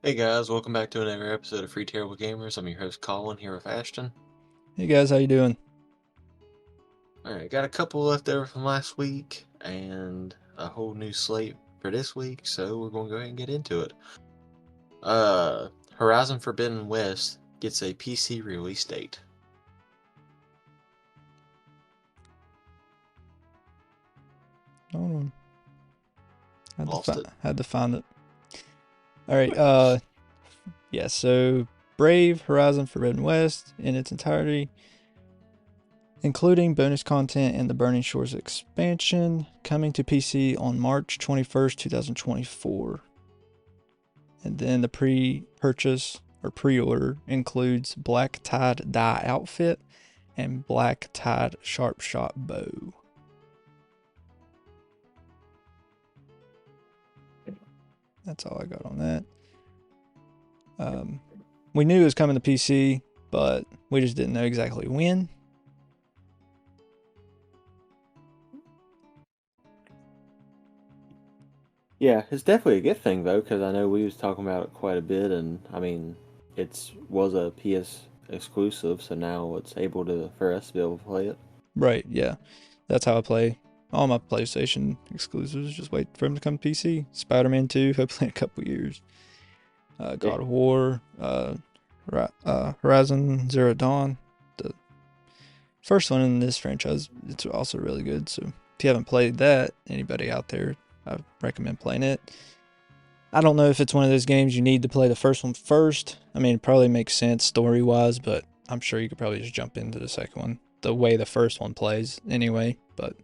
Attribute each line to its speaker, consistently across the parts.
Speaker 1: Hey guys, welcome back to another episode of Free Terrible Gamers. I'm your host Colin here with Ashton.
Speaker 2: Hey guys, how you doing?
Speaker 1: Alright, got a couple left over from last week and a whole new slate for this week, so we're gonna go ahead and get into it. Horizon Forbidden West gets a PC release date.
Speaker 2: Hold on.
Speaker 1: Lost it.
Speaker 2: Had to find it. All right. Yeah. So Brave Horizon Forbidden West in its entirety, including bonus content and the Burning Shores expansion, coming to PC on March 21st, 2024. And then the pre-purchase or pre-order includes Black Tide Dye outfit and Black Tide Sharp Shot bow. That's all I got on that. We knew it was coming to PC, but we just didn't know exactly when.
Speaker 3: Yeah, it's definitely a good thing though, because I know we was talking about it quite a bit, and I mean, was a PS exclusive, so now it's able to for us to be able to play it.
Speaker 2: Right, yeah. That's how I play all my PlayStation exclusives. Just wait for them to come to PC. Spider-Man 2, hopefully in a couple years. God of War, Horizon Zero Dawn. The first one in this franchise, it's also really good. So if you haven't played that, anybody out there, I recommend playing it. I don't know if it's one of those games you need to play the first one first. I mean, it probably makes sense story-wise, but I'm sure you could probably just jump into the second one the way the first one plays anyway. But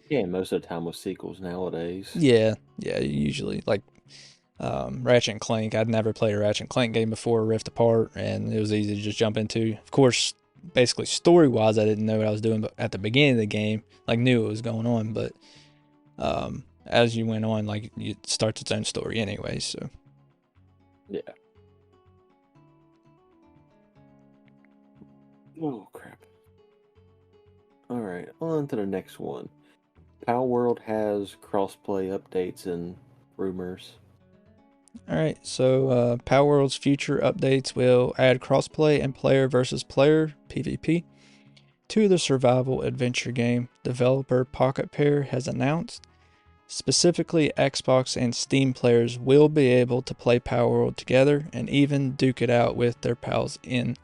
Speaker 3: Yeah, most of the time with sequels nowadays.
Speaker 2: yeah, usually like Ratchet and Clank. I'd never played a Ratchet and Clank game before, Rift Apart, and it was easy to just jump into. Of course, basically story-wise, I didn't know what I was doing, but at the beginning of the game, like knew what was going on. But as you went on, like it starts its own story anyway. So
Speaker 3: Yeah. Oh crap. All right, on to the next one. Palworld has crossplay updates and rumors.
Speaker 2: all right, so Palworld's future updates will add crossplay and player versus player (PvP) to the survival adventure game. Developer Pocket Pair has announced. Specifically, Xbox and Steam players will be able to play Palworld together and even duke it out with their pals in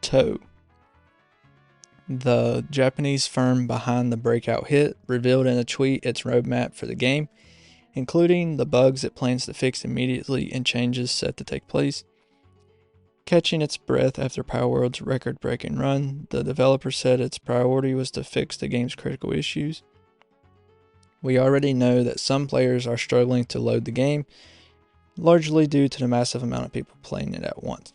Speaker 2: tow. The Japanese firm behind the breakout hit revealed in a tweet its roadmap for the game, including the bugs it plans to fix immediately and changes set to take place. Catching its breath after Palworld's record-breaking run, the developer said its priority was to fix the game's critical issues. We already know that some players are struggling to load the game, largely due to the massive amount of people playing it at once.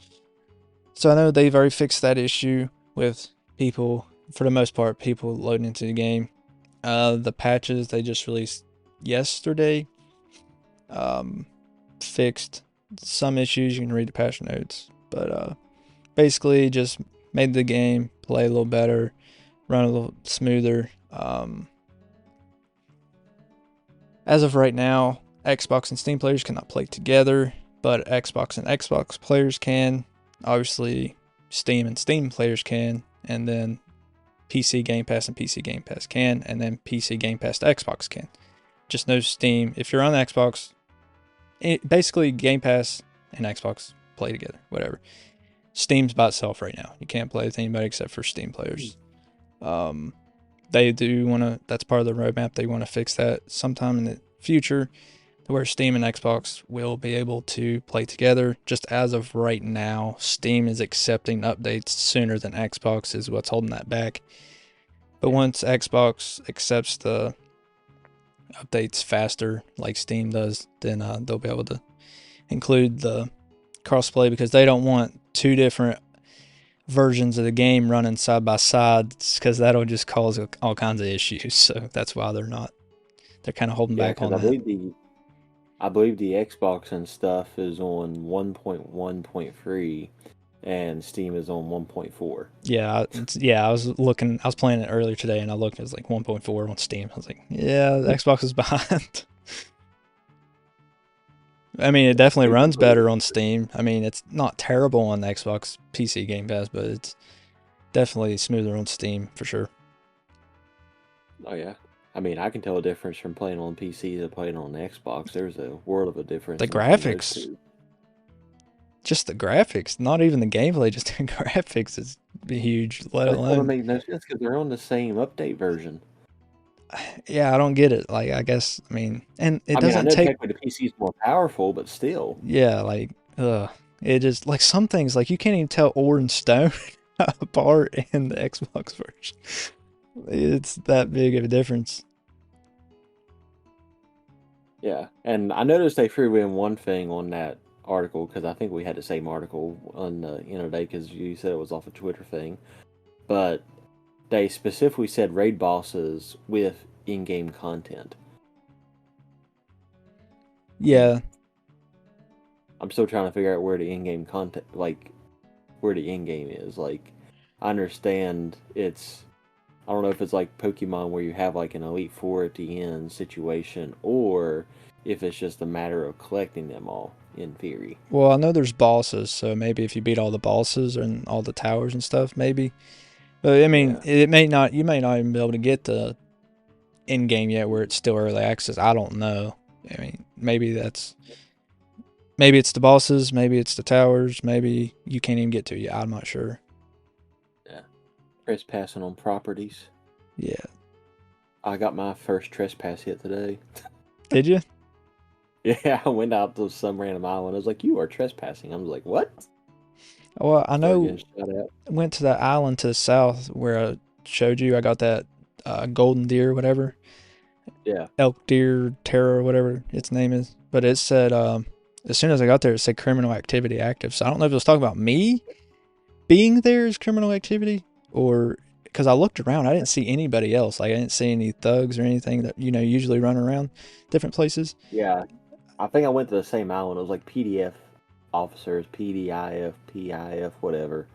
Speaker 2: So I know they've already fixed that issue with people, for the most part, people loading into the game. The patches they just released yesterday fixed some issues. You can read the patch notes, but basically just made the game play a little better, run a little smoother. As of right now, Xbox and Steam players cannot play together, but Xbox and Xbox players can. Obviously, Steam and Steam players can, and then PC Game Pass and PC Game Pass can, and then PC Game Pass to Xbox can. Just no Steam. If you're on Xbox, basically Game Pass and Xbox play together, whatever. Steam's by itself right now. You can't play with anybody except for Steam players. They do want to, that's part of the roadmap. They want to fix that sometime in the future to where Steam and Xbox will be able to play together. Just as of right now, Steam is accepting updates sooner than Xbox is what's holding that back. But once Xbox accepts the updates faster, like Steam does, then they'll be able to include the crossplay because they don't want two different versions of the game running side by side because that'll just cause all kinds of issues. So that's why they're kind of holding
Speaker 3: Yeah,
Speaker 2: back
Speaker 3: because
Speaker 2: on that.
Speaker 3: I believe the Xbox and stuff is on 1.1.3, and Steam is on 1.4.
Speaker 2: Yeah, I was playing it earlier today and I looked, it was like 1.4 on Steam. I was like, yeah, the Xbox is behind. I mean, it definitely runs better on Steam. I mean, it's not terrible on the Xbox PC Game Pass, but it's definitely smoother on Steam for sure.
Speaker 3: Oh yeah. I mean, I can tell a difference from playing on PC to playing on the Xbox. There's a world of a difference
Speaker 2: The
Speaker 3: in between those
Speaker 2: graphics,
Speaker 3: two.
Speaker 2: just the graphics, not even the gameplay, just the graphics is huge, let
Speaker 3: That's gonna
Speaker 2: alone.
Speaker 3: make no sense because they're on the same update version.
Speaker 2: Yeah, I don't get it. Like, I guess, I mean, and it
Speaker 3: I mean, I
Speaker 2: doesn't
Speaker 3: know
Speaker 2: take,
Speaker 3: technically the PC is more powerful, but still.
Speaker 2: yeah, like, it just, like, some things, like, you can't even tell ore and stone apart in the Xbox version. It's that big of a difference.
Speaker 3: Yeah, and I noticed they threw in one thing on that article because I think we had the same article on the day because you said it was off a Twitter thing, but they specifically said raid bosses with in-game content.
Speaker 2: Yeah,
Speaker 3: I'm still trying to figure out where the in-game content, like where the in-game is. Like, I understand it's. I don't know if it's like Pokemon where you have like an Elite Four at the end situation, or if it's just a matter of collecting them all. In theory,
Speaker 2: well, I know there's bosses, so maybe if you beat all the bosses and all the towers and stuff, maybe. But I mean,
Speaker 3: yeah,
Speaker 2: it may not. You may not even be able to get the in game yet, where it's still early access. I don't know. I mean, maybe it's the bosses, maybe it's the towers, maybe you can't even get to it yet. I'm not sure.
Speaker 3: yeah. Trespassing on properties.
Speaker 2: Yeah,
Speaker 3: I got my first trespass hit today.
Speaker 2: did you?
Speaker 3: Yeah, I went out to some random island. I was like, "You are trespassing." I was like, "What?"
Speaker 2: Well, I
Speaker 3: Started
Speaker 2: know.
Speaker 3: getting shot at.
Speaker 2: I went to that island to the south where I showed you. I got that golden deer, whatever,
Speaker 3: Yeah,
Speaker 2: elk deer terror, whatever its name is. But it said as soon as I got there, it said criminal activity active. So I don't know if it was talking about me being there as criminal activity, or because I looked around, I didn't see anybody else. Like, I didn't see any thugs or anything that usually run around different places.
Speaker 3: yeah. I think I went to the same island. It was like PDF officers, PDIF, PIF, whatever.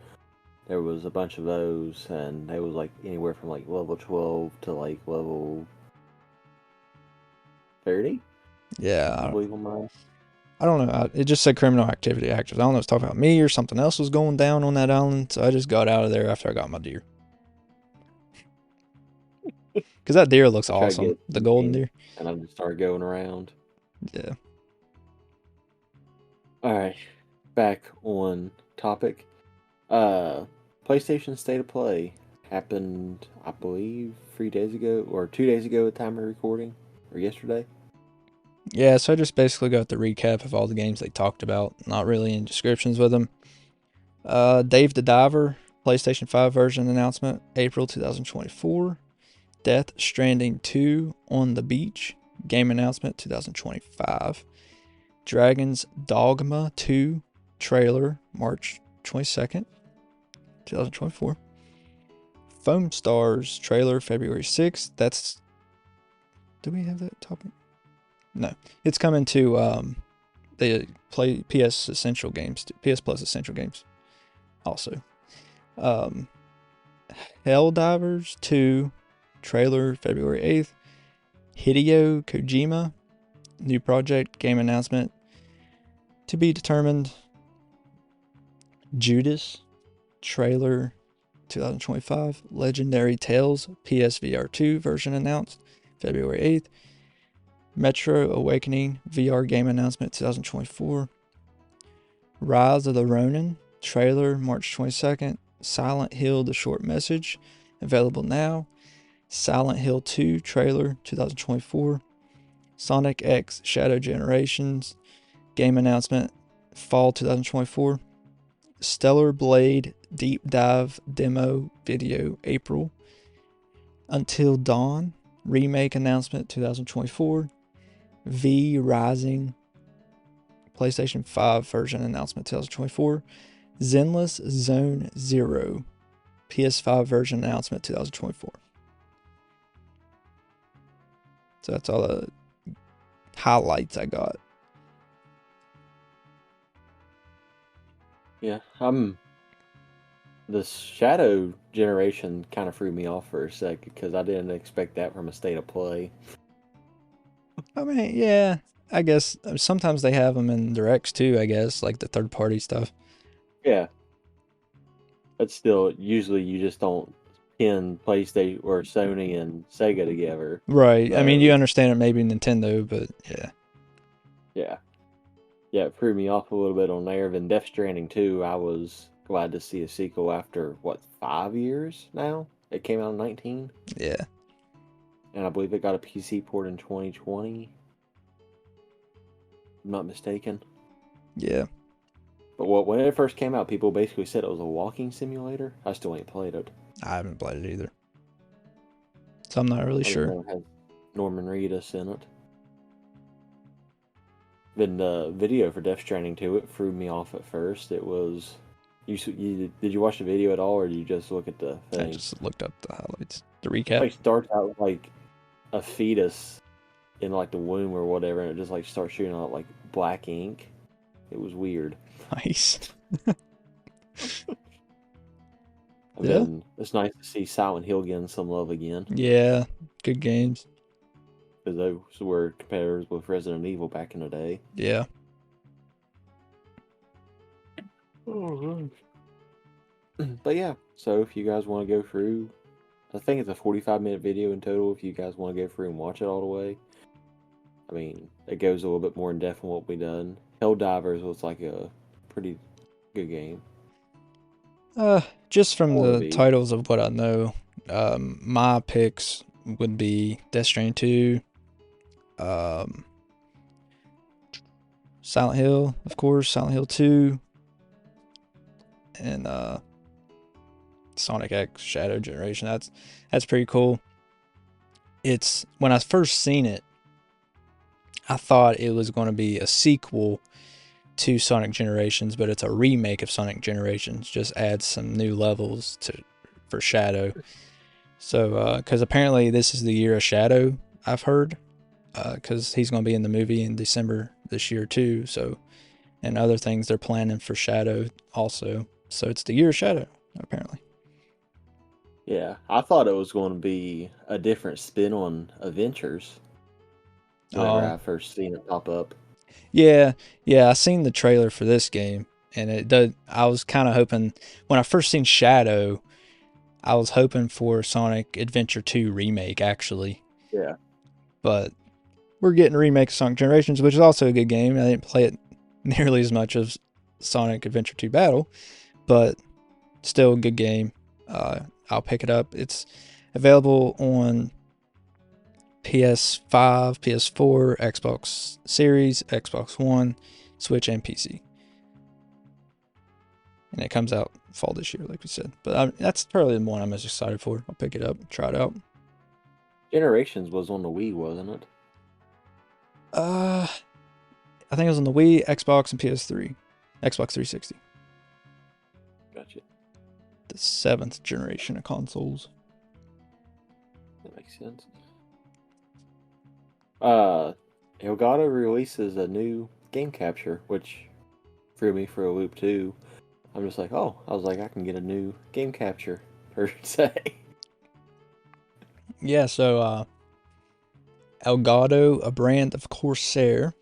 Speaker 3: There was a bunch of those, and they was like anywhere from like level 12 to like level 30.
Speaker 2: Yeah,
Speaker 3: I believe on mine.
Speaker 2: I don't know. It just said criminal activity active. I don't know if it's talking about me or something else was going down on that island. So I just got out of there after I got my deer. Because that deer looks
Speaker 3: I tried to
Speaker 2: awesome.
Speaker 3: get
Speaker 2: The
Speaker 3: the
Speaker 2: golden
Speaker 3: game,
Speaker 2: deer.
Speaker 3: and I just started going around.
Speaker 2: Yeah.
Speaker 3: All right, back on topic. Uh, PlayStation State of Play happened, I believe, 3 days ago or 2 days ago at time of recording, or yesterday.
Speaker 2: Yeah, so I just basically got the recap of all the games they talked about. Not really in descriptions with them. Dave the Diver, PlayStation 5 version announcement, April 2024. Death Stranding 2 on the Beach, game announcement 2025. Dragon's Dogma 2 trailer, March 22nd, 2024. Foam Stars trailer, February 6th. Do we have that topic? No. It's coming to the play PS Essential games, PS Plus Essential games also. Um, Helldivers 2 trailer, February 8th. Hideo Kojima, new project, game announcement to be determined. Judas trailer 2025. Legendary Tales PSVR 2 version announced February 8th. Metro Awakening VR game announcement 2024. Rise of the Ronin trailer March 22nd. Silent Hill The Short Message available now. Silent Hill 2 trailer 2024. Sonic X Shadow Generations game announcement fall 2024. Stellar Blade Deep Dive demo video April. Until Dawn remake announcement 2024. V Rising PlayStation 5 version announcement 2024. Zenless Zone Zero PS5 version announcement 2024. So that's all the highlights I got.
Speaker 3: Yeah, the Shadow Generation kind of threw me off for a second because I didn't expect that from a State of Play.
Speaker 2: I mean, yeah. I guess sometimes they have them in directs too. I guess like the third party stuff.
Speaker 3: Yeah, but still, usually you just don't pin PlayStation or Sony and Sega together.
Speaker 2: Right. I mean, you
Speaker 3: So
Speaker 2: understand it maybe Nintendo, but yeah.
Speaker 3: yeah, yeah, it threw me off a little bit on there. Then Death Stranding 2, I was glad to see a sequel after what 5 years now. It came out in 19,
Speaker 2: Yeah.
Speaker 3: and I believe it got a PC port in 2020. I'm not mistaken.
Speaker 2: Yeah.
Speaker 3: But when it first came out, people basically said it was a walking simulator. I still ain't played it.
Speaker 2: I haven't played it either. So I'm not really
Speaker 3: I just
Speaker 2: sure.
Speaker 3: know it has Norman Reedus in it. Then the video for Death Stranding 2, it threw me off at first. It was... did you watch the video at all, or did you just look at the
Speaker 2: I
Speaker 3: thing?
Speaker 2: just looked up the highlights. The
Speaker 3: It
Speaker 2: recap.
Speaker 3: like starts out like a fetus in like the womb or whatever, and it just like starts shooting out like black ink. It was weird.
Speaker 2: Nice.
Speaker 3: And
Speaker 2: Yeah.
Speaker 3: then it's nice to see Silent Hill getting some love again,
Speaker 2: Yeah. Good games.
Speaker 3: because those were competitors with Resident Evil back in the day.
Speaker 2: Yeah.
Speaker 3: But yeah, so if you guys want to go through, I think it's a 45-minute video in total. If you guys want to go through and watch it all the way, I mean, it goes a little bit more in depth than what we done. Helldivers was like a pretty good game.
Speaker 2: Just from
Speaker 3: Or
Speaker 2: the
Speaker 3: be.
Speaker 2: titles of what I know, my picks would be Death Stranding 2, Silent Hill, of course, Silent Hill 2, and Sonic X Shadow Generation. That's pretty cool. It's when I first seen it, I thought it was going to be a sequel to Sonic Generations, but it's a remake of Sonic Generations. Just adds some new levels for Shadow. So, because apparently this is the year of Shadow, I've heard, because he's going to be in the movie in December this year too. So, and other things they're planning for Shadow also. So it's the year of Shadow apparently.
Speaker 3: Yeah, I thought it was going to be a different spin on Adventures. Whenever I first seen it pop up.
Speaker 2: Yeah, I seen the trailer for this game, and it does. I was kind of hoping when I first seen Shadow, I was hoping for Sonic Adventure 2 remake actually.
Speaker 3: Yeah.
Speaker 2: But we're getting a remake of Sonic Generations, which is also a good game. I didn't play it nearly as much as Sonic Adventure 2 Battle, but still a good game. I'll pick it up. It's available on PS5, PS4, Xbox Series, Xbox One, Switch, and PC. And it comes out fall this year, like we said. But that's probably the one I'm most excited for. I'll pick it up, try it out.
Speaker 3: Generations was on the Wii, wasn't it?
Speaker 2: I think it was on the Wii, Xbox, and PS3. Xbox 360.
Speaker 3: Gotcha.
Speaker 2: The 7th generation of consoles.
Speaker 3: That makes sense. Elgato releases a new game capture, which threw me for a loop too. I'm just like, oh, I was like, I can get a new game capture per se.
Speaker 2: Yeah, so Elgato, a brand of Corsair,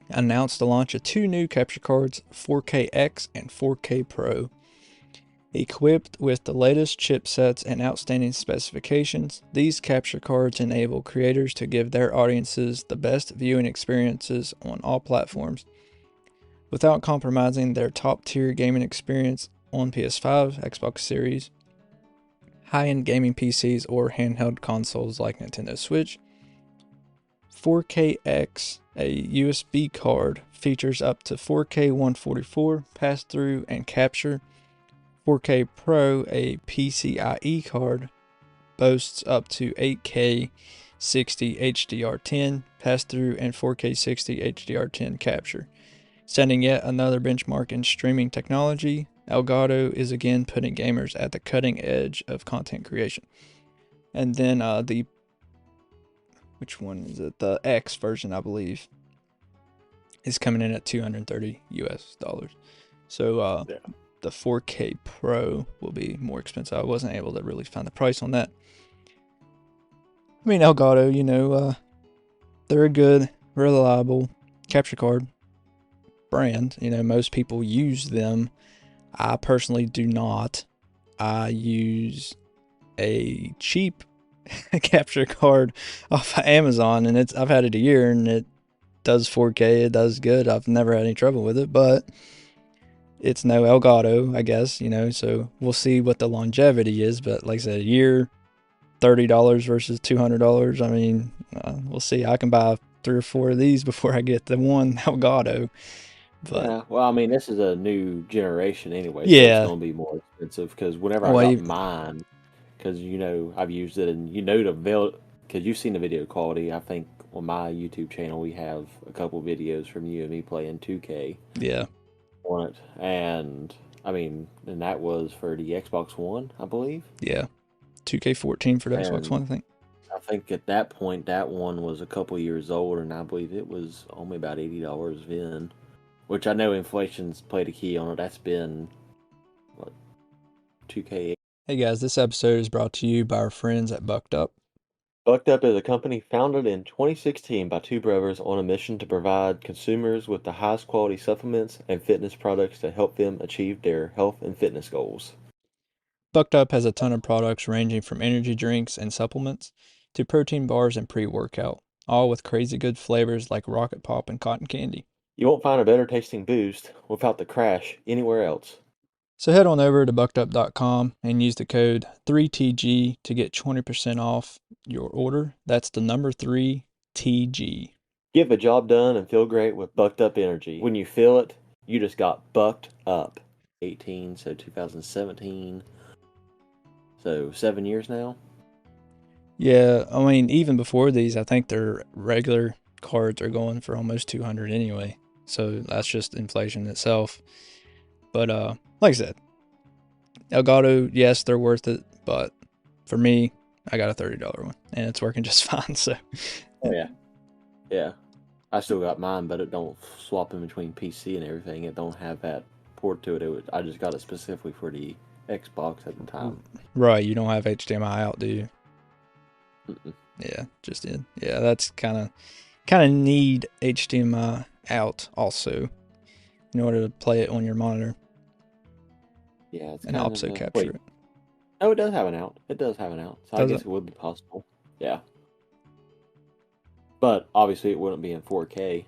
Speaker 2: announced the launch of 2 new capture cards, 4KX and 4K Pro. Equipped with the latest chipsets and outstanding specifications, these capture cards enable creators to give their audiences the best viewing experiences on all platforms without compromising their top-tier gaming experience on PS5, Xbox Series, high-end gaming PCs, or handheld consoles like Nintendo Switch. 4KX, a USB card, features up to 4K 144 pass-through and capture. 4K Pro, a PCIe card, boasts up to 8K 60 HDR10 pass-through and 4K 60 HDR10 capture. Setting yet another benchmark in streaming technology, Elgato is again putting gamers at the cutting edge of content creation. And then which one is it? The X version, I believe, is coming in at $230 US. So
Speaker 3: Yeah.
Speaker 2: the 4K Pro will be more expensive. I wasn't able to really find the price on that. I mean, Elgato, they're a good reliable capture card brand. You know, most people use them. I personally do not. I use a cheap capture card off of Amazon, and I've had it a year, and it does 4K. It does good. I've never had any trouble with it, but it's no Elgato, I guess. You know, so we'll see what the longevity is. But like I said, a year, $30 versus $200. I mean, we'll see. I can buy 3 or 4 of these before I get the one Elgato. But
Speaker 3: Yeah, well, I mean, this is a new generation anyway, so it's
Speaker 2: yeah,
Speaker 3: going to be more expensive. Because whenever I
Speaker 2: well,
Speaker 3: got mine, because I've used it, and because you've seen the video quality. I think on my YouTube channel we have a couple videos from you and me playing 2K
Speaker 2: yeah,
Speaker 3: on it, and I mean, and that was for the Xbox One, I believe.
Speaker 2: yeah. 2K14 for the Xbox
Speaker 3: And
Speaker 2: One, I think.
Speaker 3: I think at that point that one was a couple years old, and I believe it was only about $80 then. Which I know inflation's played a key on it. That's been what 2K.
Speaker 2: Hey guys, this episode is brought to you by our friends at Bucked Up.
Speaker 3: Bucked Up is a company founded in 2016 by two brothers on a mission to provide consumers with the highest quality supplements and fitness products to help them achieve their health and fitness goals.
Speaker 2: Bucked Up has a ton of products ranging from energy drinks and supplements to protein bars and pre-workout, all with crazy good flavors like Rocket Pop and Cotton Candy.
Speaker 3: You won't find a better tasting boost without the crash anywhere else.
Speaker 2: So head on over to buckedup.com and use the code 3TG to get 20% off your order. That's the number 3TG.
Speaker 3: Get the job done and feel great with Bucked Up Energy. When you feel it, you just got bucked up. 18, so 2017. So 7 years now.
Speaker 2: Yeah, I mean, even before these, I think their regular cards are going for almost 200 anyway. So that's just inflation itself. But like I said, Elgato, yes, they're worth it, but for me, I got a $30 one, and it's working just fine. So,
Speaker 3: Oh yeah, yeah. I still got mine, but it don't swap in between PC and everything. It don't have that port to it. I just got it specifically for the Xbox at the time.
Speaker 2: right, you don't have HDMI out, do you?
Speaker 3: Mm-mm.
Speaker 2: Yeah, just in. Yeah, that's kind of need HDMI out also in order to play it on your monitor
Speaker 3: Yeah, it's
Speaker 2: and
Speaker 3: kind
Speaker 2: also
Speaker 3: of
Speaker 2: capture it.
Speaker 3: Oh, it does have an out. It does have an out, so I
Speaker 2: Does
Speaker 3: guess
Speaker 2: it?
Speaker 3: it would be possible. Yeah, but obviously it wouldn't be in 4K.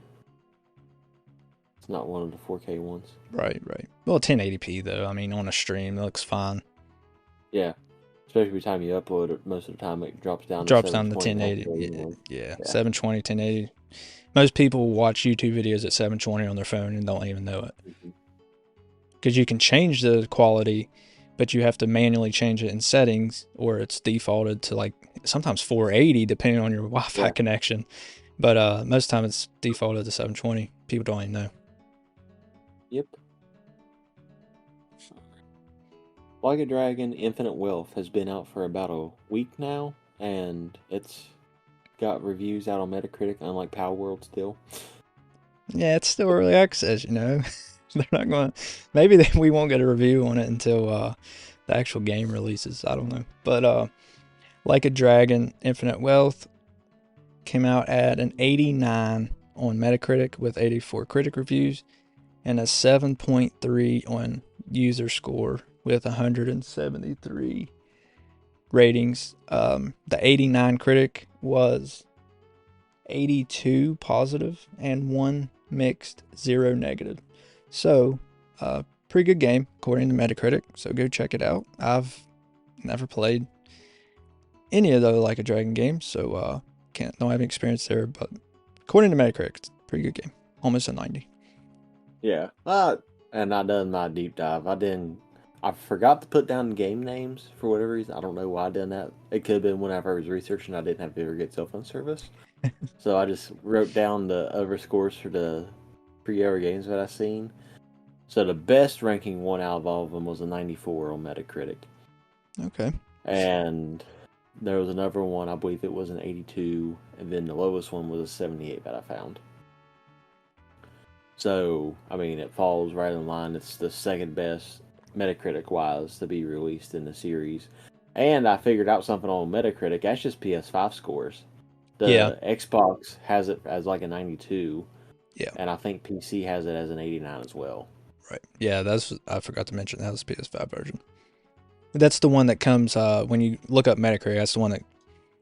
Speaker 3: It's not one of the 4K ones.
Speaker 2: Right. Well, 1080p though. I mean, on a stream, it looks fine.
Speaker 3: Yeah, especially by the time you upload it. Most of the time it drops down
Speaker 2: Drops
Speaker 3: to
Speaker 2: down to
Speaker 3: 720.
Speaker 2: 1080. Yeah, 720, 1080. Most people watch YouTube videos at 720 on their phone and don't even know it.
Speaker 3: Mm-hmm.
Speaker 2: Because you can change the quality, but you have to manually change it in settings, or it's defaulted to like sometimes 480 depending on your Wi-Fi connection. But most of the time it's defaulted to 720. People don't even know.
Speaker 3: Yep. Like a Dragon Infinite Wealth has been out for about a week now, and it's got reviews out on Metacritic, unlike Palworld still.
Speaker 2: Yeah, it's still early access, you know. They're not going to... Maybe we won't get a review on it until the actual game releases. I don't know. But Like a Dragon Infinite Wealth came out at an 89 on Metacritic with 84 critic reviews and a 7.3 on user score with 173 ratings. The 89 critic was 82 positive and 1 mixed, 0 negative. So, pretty good game according to Metacritic. So go check it out. I've never played any of the Like a Dragon games, so don't have any experience there. But according to Metacritic, it's a pretty good game. Almost a 90.
Speaker 3: Yeah. And I done my deep dive. I forgot to put down game names for whatever reason. I don't know why I done that. It could have been whenever I was researching, I didn't have very good cell phone service. So I just wrote down the other scores for the pre-order games that I seen. So the best ranking one out of all of them was a 94 on Metacritic.
Speaker 2: Okay.
Speaker 3: And there was another one, I believe it was an 82, and then the lowest one was a 78 that I found. So, I mean, it falls right in line. It's the second best Metacritic-wise to be released in the series. And I figured out something on Metacritic. That's just PS5 scores. The Xbox has it as like a 92.
Speaker 2: Yeah.
Speaker 3: And I think PC has it as an 89 as well.
Speaker 2: Right. Yeah, I forgot to mention that was the PS5 version. That's the one that comes when you look up Metacritic. That's the one that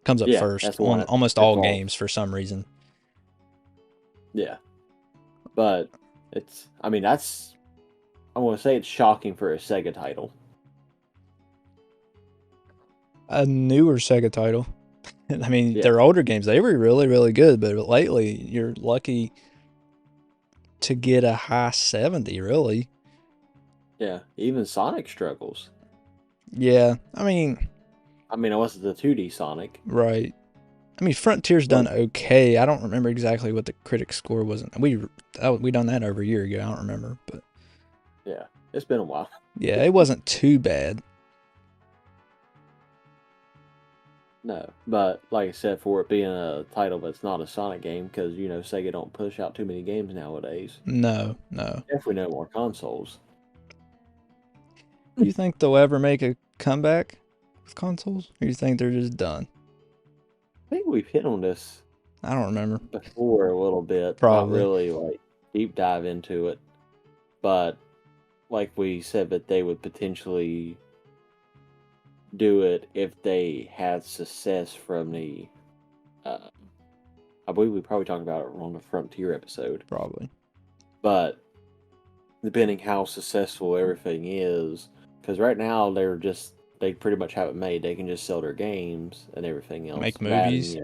Speaker 2: comes up first
Speaker 3: that's the
Speaker 2: on
Speaker 3: one
Speaker 2: almost all games for some reason.
Speaker 3: Yeah, but I want to say it's shocking for a Sega title.
Speaker 2: A newer Sega title. I mean, their older games, they were really, really good, but lately you're lucky to get a high 70, really.
Speaker 3: Yeah, even Sonic struggles.
Speaker 2: Yeah, I mean,
Speaker 3: it wasn't the 2D Sonic.
Speaker 2: Right. I mean, Frontier's done okay. I don't remember exactly what the critic score was. We done that over a year ago. I don't remember, but
Speaker 3: yeah, it's been a while.
Speaker 2: Yeah, it wasn't too bad.
Speaker 3: No, but like I said, for it being a title that's not a Sonic game, because Sega don't push out too many games nowadays.
Speaker 2: No.
Speaker 3: If we know more consoles.
Speaker 2: Do you think they'll ever make a comeback with consoles, or do you think they're just done?
Speaker 3: I think we've hit on this.
Speaker 2: I don't remember
Speaker 3: before a little bit.
Speaker 2: Probably.
Speaker 3: Not really like deep dive into it, but like we said, that they would potentially do it if they had success from the. I believe we probably talked about it on the Frontier episode.
Speaker 2: Probably.
Speaker 3: But depending how successful everything is, because right now they pretty much have it made. They can just sell their games and everything else.
Speaker 2: Make movies.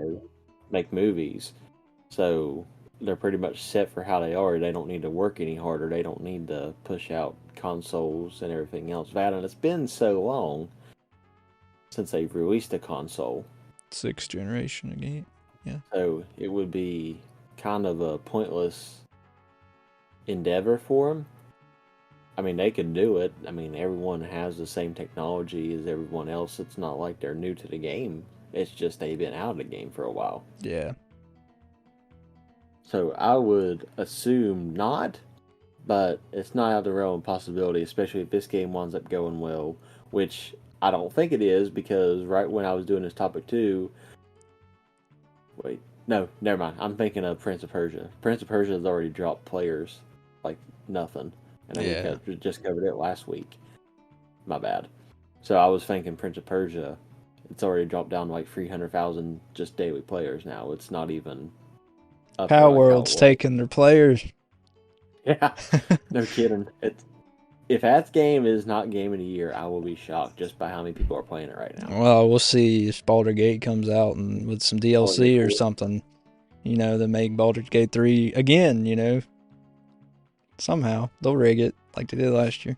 Speaker 3: Make movies. So they're pretty much set for how they are. They don't need to work any harder. They don't need to push out consoles and everything else. And it's been so long since they've released a console.
Speaker 2: 6th generation again. Yeah.
Speaker 3: So it would be kind of a pointless endeavor for them. I mean, they can do it. I mean, everyone has the same technology as everyone else. It's not like they're new to the game. It's just they've been out of the game for a while.
Speaker 2: Yeah.
Speaker 3: So I would assume not, but it's not out of the realm of possibility, especially if this game winds up going well, which I don't think it is, because right when I was doing this topic too... Wait, no, never mind. I'm thinking of Prince of Persia. Prince of Persia has already dropped players like nothing. And we just covered it last week. My bad. So I was thinking Prince of Persia, it's already dropped down to like 300,000 just daily players now. It's not even up.
Speaker 2: Palworld's taking their players.
Speaker 3: Yeah, no kidding. If that game is not Game of the Year, I will be shocked just by how many people are playing it right now.
Speaker 2: Well, we'll see if Baldur's Gate comes out and with some DLC or something. They make Baldur's Gate 3 again, Somehow. They'll rig it like they did last year.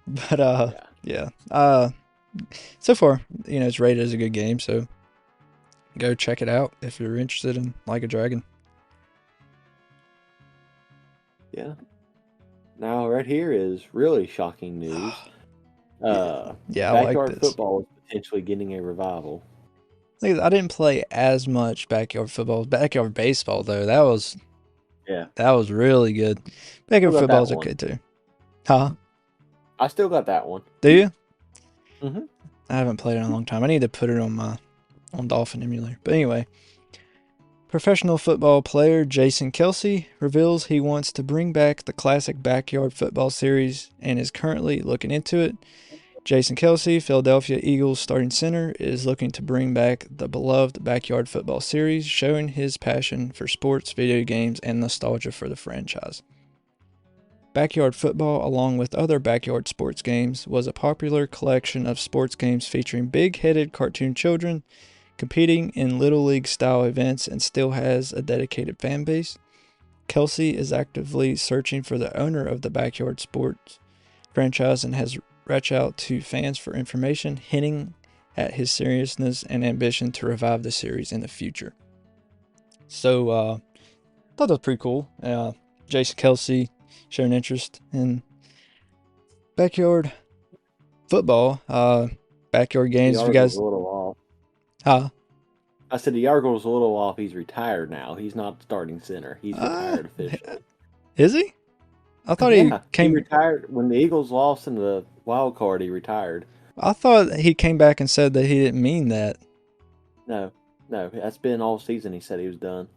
Speaker 2: But, yeah. So far, it's rated as a good game, so go check it out if you're interested in Like a Dragon.
Speaker 3: Yeah. Now, right here is really shocking news. Backyard football is potentially getting a revival.
Speaker 2: I didn't play as much backyard football. Backyard baseball, though, that was really good. Backyard football is okay, too. Huh?
Speaker 3: I still got that one.
Speaker 2: Do you?
Speaker 3: Mm-hmm.
Speaker 2: I haven't played it in a long time. I need to put it on Dolphin emulator. But anyway, professional football player Jason Kelce reveals he wants to bring back the classic backyard football series and is currently looking into it. Jason Kelce, Philadelphia Eagles starting center, is looking to bring back the beloved backyard football series, showing his passion for sports, video games, and nostalgia for the franchise. Backyard football, along with other backyard sports games, was a popular collection of sports games featuring big-headed cartoon children competing in Little League-style events and still has a dedicated fan base. Kelce is actively searching for the owner of the backyard sports franchise and has reached out to fans for information, hinting at his seriousness and ambition to revive the series in the future. So, I thought that was pretty cool. Jason Kelce showing interest in backyard football, backyard games. If you guys,
Speaker 3: a little off.
Speaker 2: Huh?
Speaker 3: I said the article's a little off. He's retired now. He's not starting center. He's retired officially.
Speaker 2: Is he? I thought he
Speaker 3: retired when the Eagles lost in the wild card. He retired.
Speaker 2: I thought he came back and said that he didn't mean that.
Speaker 3: No, that's been all season. He said he was done.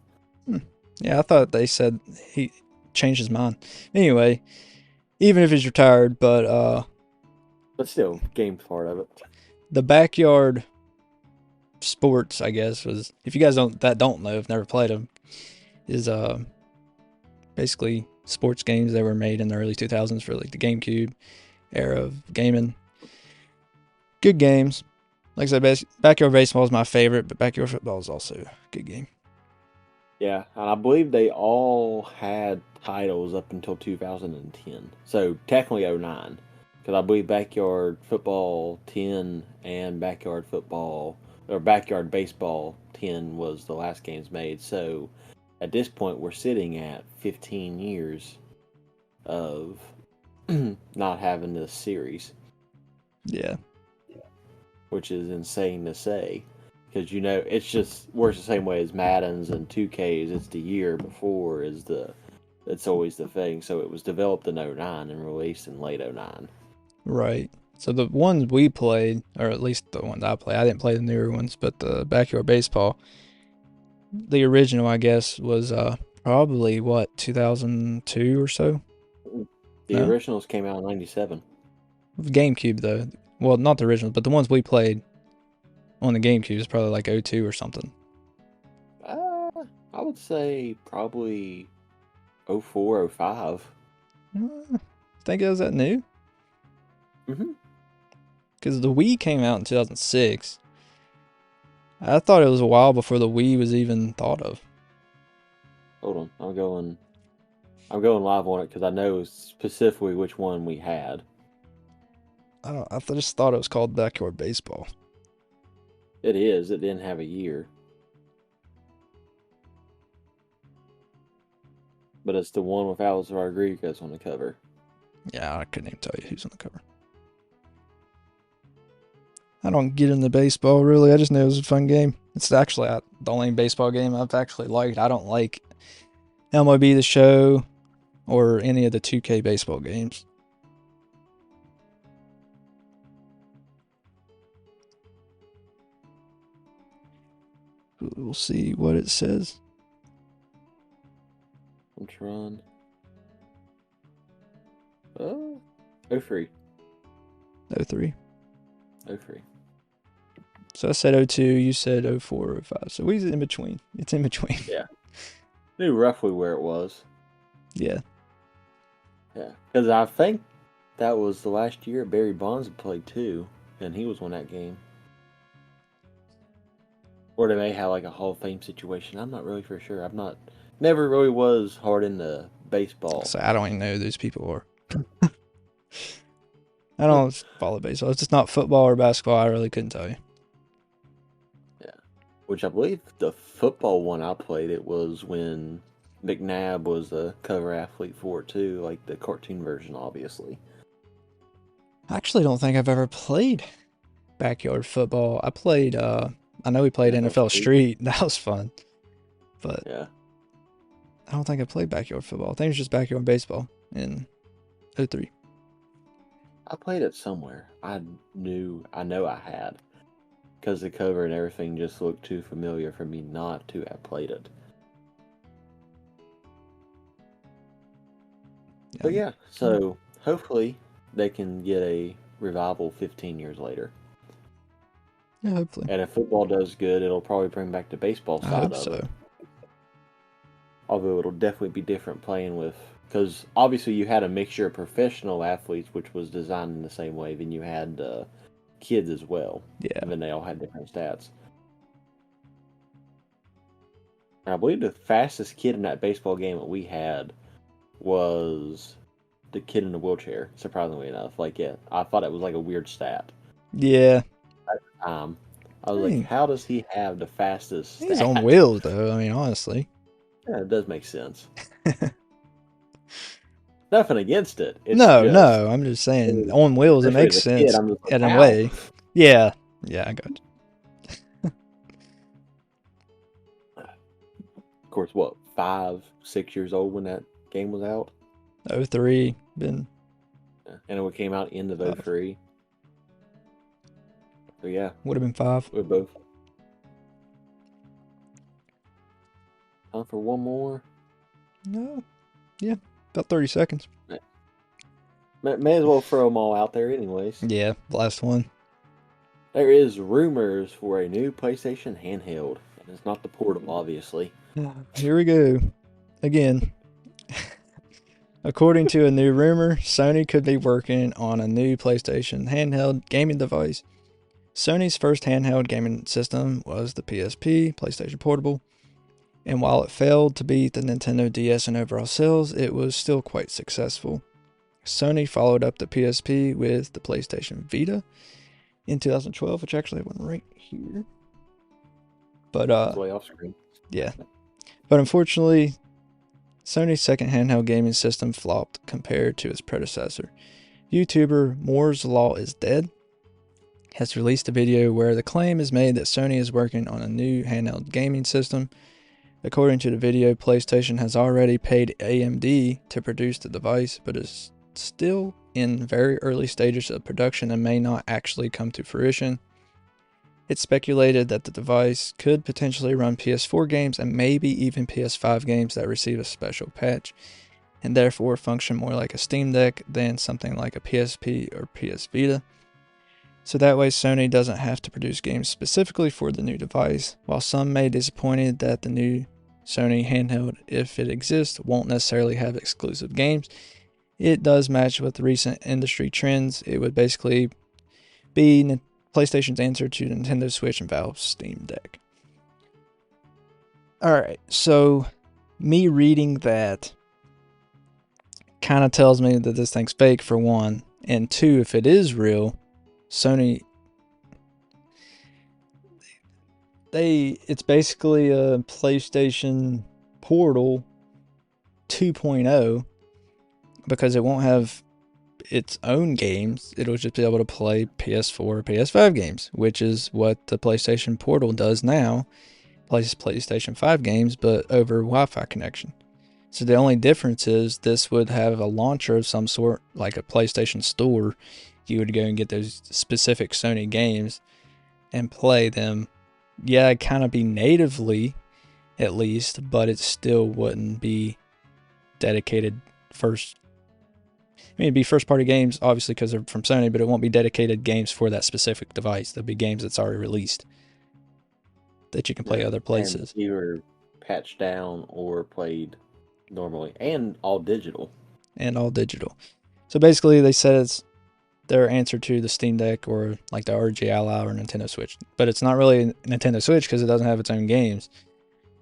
Speaker 2: Yeah, I thought they said he changed his mind. Anyway, even if he's retired, but
Speaker 3: still, game's part of it.
Speaker 2: the backyard sports, I guess, was, if you guys don't know, have never played them, is basically sports games that were made in the early 2000s for like the GameCube era of gaming. Good games. Like I said, backyard baseball is my favorite, but backyard football is also a good game.
Speaker 3: Yeah, and I believe they all had titles up until 2010. So technically 09. Because I believe Backyard Football 10 and Backyard Football, or Backyard Baseball 10 was the last games made. So at this point, we're sitting at 15 years of not having this series.
Speaker 2: Yeah.
Speaker 3: Which is insane to say. Because, it's just works the same way as Madden's and 2K's. It's the year before it's always the thing. So it was developed in 09 and released in late 09.
Speaker 2: Right. So the ones we played, or at least the ones I played, I didn't play the newer ones, but the backyard baseball, the original, I guess, was probably, 2002 or so?
Speaker 3: The originals came out in 97.
Speaker 2: GameCube, though. Well, not the originals, but the ones we played on the GameCube is probably like 02 or something.
Speaker 3: I would say probably 04, 05.
Speaker 2: Think it was that new?
Speaker 3: Mm-hmm.
Speaker 2: Because the Wii came out in 2006. I thought it was a while before the Wii was even thought of.
Speaker 3: Hold on, I'm going live on it because I know specifically which one we had.
Speaker 2: I just thought it was called Backyard Baseball.
Speaker 3: It is. It didn't have a year. But it's the one with Alex Rodriguez on the cover.
Speaker 2: Yeah, I couldn't even tell you who's on the cover. I don't get into baseball, really. I just know it was a fun game. It's actually the only baseball game I've actually liked. I don't like MLB The Show or any of the 2K baseball games. We'll see what it says.
Speaker 3: I'm trying. 03.
Speaker 2: 03.
Speaker 3: 03.
Speaker 2: So I said 02, you said 04 or 05. So we're in between. It's in between.
Speaker 3: Yeah. Knew roughly where it was.
Speaker 2: Yeah.
Speaker 3: Yeah. Because I think that was the last year Barry Bonds had played too. And he was on that game. Or they may have like a Hall of Fame situation. I'm not really for sure. Never really was hard into baseball.
Speaker 2: So I don't even know who those people are. I don't follow baseball. It's just not football or basketball. I really couldn't tell you.
Speaker 3: Yeah. Which I believe the football one I played, it was when McNabb was a cover athlete for it too. Like the cartoon version, obviously.
Speaker 2: I actually don't think I've ever played backyard football. I played, I know we played NFL Street. That was fun. But
Speaker 3: yeah.
Speaker 2: I don't think I played backyard football. I think it was just backyard baseball in 03.
Speaker 3: I played it somewhere. I know I had. Because the cover and everything just looked too familiar for me not to have played it. Yeah. But yeah, so hopefully they can get a revival 15 years later.
Speaker 2: Yeah, hopefully.
Speaker 3: And if football does good, it'll probably bring back the baseball side of it. Although it'll definitely be different playing with... Because obviously you had a mixture of professional athletes, which was designed in the same way. Then you had kids as well.
Speaker 2: Yeah.
Speaker 3: And then they all had different stats. And I believe the fastest kid in that baseball game that we had was the kid in the wheelchair, surprisingly enough. Like, yeah, I thought it was like a weird stat.
Speaker 2: Yeah.
Speaker 3: At the time. I was like, how does he have the fastest stat?
Speaker 2: He's on wheels, though. I mean, honestly.
Speaker 3: Yeah, it does make sense. Nothing against it. It's
Speaker 2: no, I'm just saying, on wheels, it makes sense in a way. Yeah, I got you.
Speaker 3: Of course, what, 5, 6 years old when that game was out?
Speaker 2: 03, been.
Speaker 3: And it came out end of 03. So yeah.
Speaker 2: Would have been 5.
Speaker 3: We're both. Time for one more.
Speaker 2: No. Yeah, about 30 seconds.
Speaker 3: May as well throw them all out there anyways.
Speaker 2: Yeah, last one.
Speaker 3: There is rumors for a new PlayStation handheld. And it's not the portable, obviously.
Speaker 2: Here we go. Again. According to a new rumor, Sony could be working on a new PlayStation handheld gaming device. Sony's first handheld gaming system was the PSP, PlayStation Portable, and while it failed to beat the Nintendo DS in overall sales, it was still quite successful. Sony followed up the PSP with the PlayStation Vita in 2012, which actually went right here. But
Speaker 3: It's way off screen.
Speaker 2: yeah. But unfortunately, Sony's second handheld gaming system flopped compared to its predecessor. YouTuber Moore's Law is Dead has released a video where the claim is made that Sony is working on a new handheld gaming system. According to the video, PlayStation has already paid AMD to produce the device, but is still in very early stages of production and may not actually come to fruition. It's speculated that the device could potentially run PS4 games and maybe even PS5 games that receive a special patch, and therefore function more like a Steam Deck than something like a PSP or PS Vita. So that way Sony doesn't have to produce games specifically for the new device. While some may be disappointed that the new Sony handheld, if it exists, won't necessarily have exclusive games, it does match with recent industry trends. It would basically be PlayStation's answer to Nintendo Switch and Valve's Steam Deck. Alright, so me reading that kind of tells me that this thing's fake, for one, and two, if it is real, Sony, it's basically a PlayStation Portal 2.0, because it won't have its own games. It'll just be able to play PS4 or PS5 games, which is what the PlayStation Portal does now. Plays PlayStation 5 games, but over Wi-Fi connection. So the only difference is this would have a launcher of some sort, like a PlayStation Store. You would go and get those specific Sony games and play them. Yeah, it'd kind of be natively, at least, but it still wouldn't be dedicated first. I mean, it'd be first-party games, obviously, because they're from Sony, but it won't be dedicated games for that specific device. There'll be games that's already released that you can play other places.
Speaker 3: And either patched down or played normally, and all digital.
Speaker 2: So basically, they said it's their answer to the Steam Deck or like the ROG Ally or Nintendo Switch. But it's not really Nintendo Switch because it doesn't have its own games.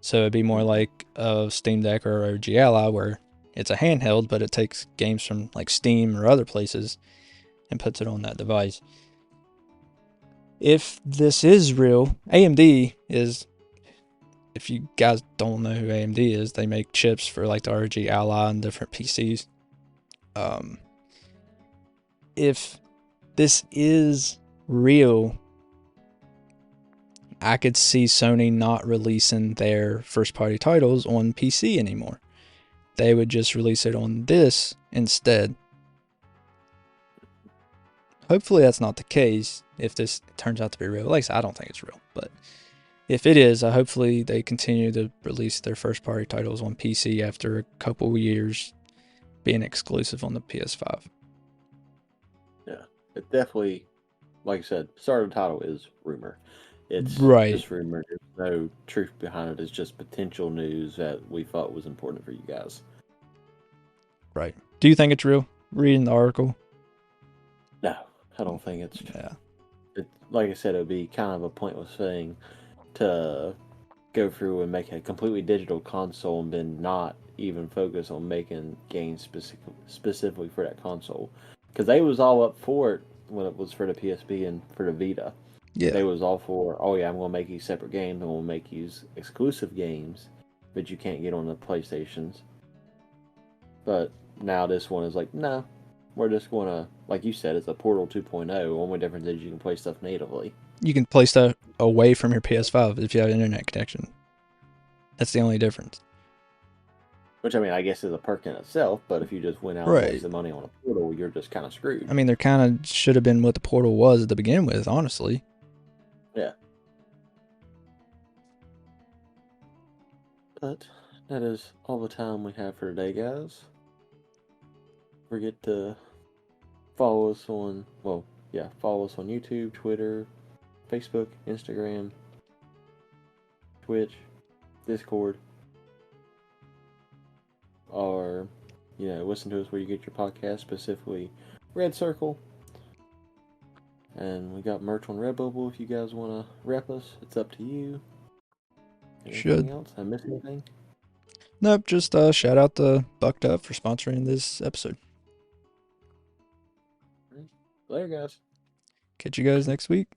Speaker 2: So it'd be more like a Steam Deck or ROG Ally where it's a handheld, but it takes games from like Steam or other places and puts it on that device. If this is real, AMD is, if you guys don't know who AMD is, they make chips for like the ROG Ally and different PCs. If this is real, I could see Sony not releasing their first-party titles on PC anymore. They would just release it on this instead. Hopefully that's not the case if this turns out to be real. Like I said, I don't think it's real, but if it is, hopefully they continue to release their first-party titles on PC after a couple years being exclusive on the PS5.
Speaker 3: Yeah, it definitely, like I said, start of the title is rumor. It's
Speaker 2: right.
Speaker 3: Just rumor. There's no truth behind it. It's just potential news that we thought was important for you guys.
Speaker 2: Right. Do you think it's real? Reading the article?
Speaker 3: No, I don't think it's.
Speaker 2: Yeah.
Speaker 3: Like I said, it would be kind of a pointless thing to go through and make a completely digital console and then not even focus on making games specifically for that console. Because they was all up for it when it was for the PSP and for the Vita.
Speaker 2: Yeah.
Speaker 3: They was all for, oh yeah, I'm going to make these separate games. I'm going to make these exclusive games that you can't get on the PlayStations. But now this one is like, no, we're just going to, like you said, it's a Portal 2.0. The only difference is you can play stuff natively.
Speaker 2: You can play stuff away from your PS5 if you have an internet connection. That's the only difference.
Speaker 3: Which, I mean, I guess is a perk in itself, but if you just went out and wasted money on a Portal, you're just kind of screwed.
Speaker 2: I mean, there kind of should have been what the Portal was to begin with, honestly.
Speaker 3: Yeah. But that is all the time we have for today, guys. Don't forget to follow us on, follow us on YouTube, Twitter, Facebook, Instagram, Twitch, Discord, or, listen to us where you get your podcast, specifically Red Circle. And we got merch on Redbubble if you guys want to rep us. It's up to you. Anything else? I missed anything?
Speaker 2: Nope, just shout out to Bucked Up for sponsoring this episode.
Speaker 3: Later, guys.
Speaker 2: Catch you guys next week.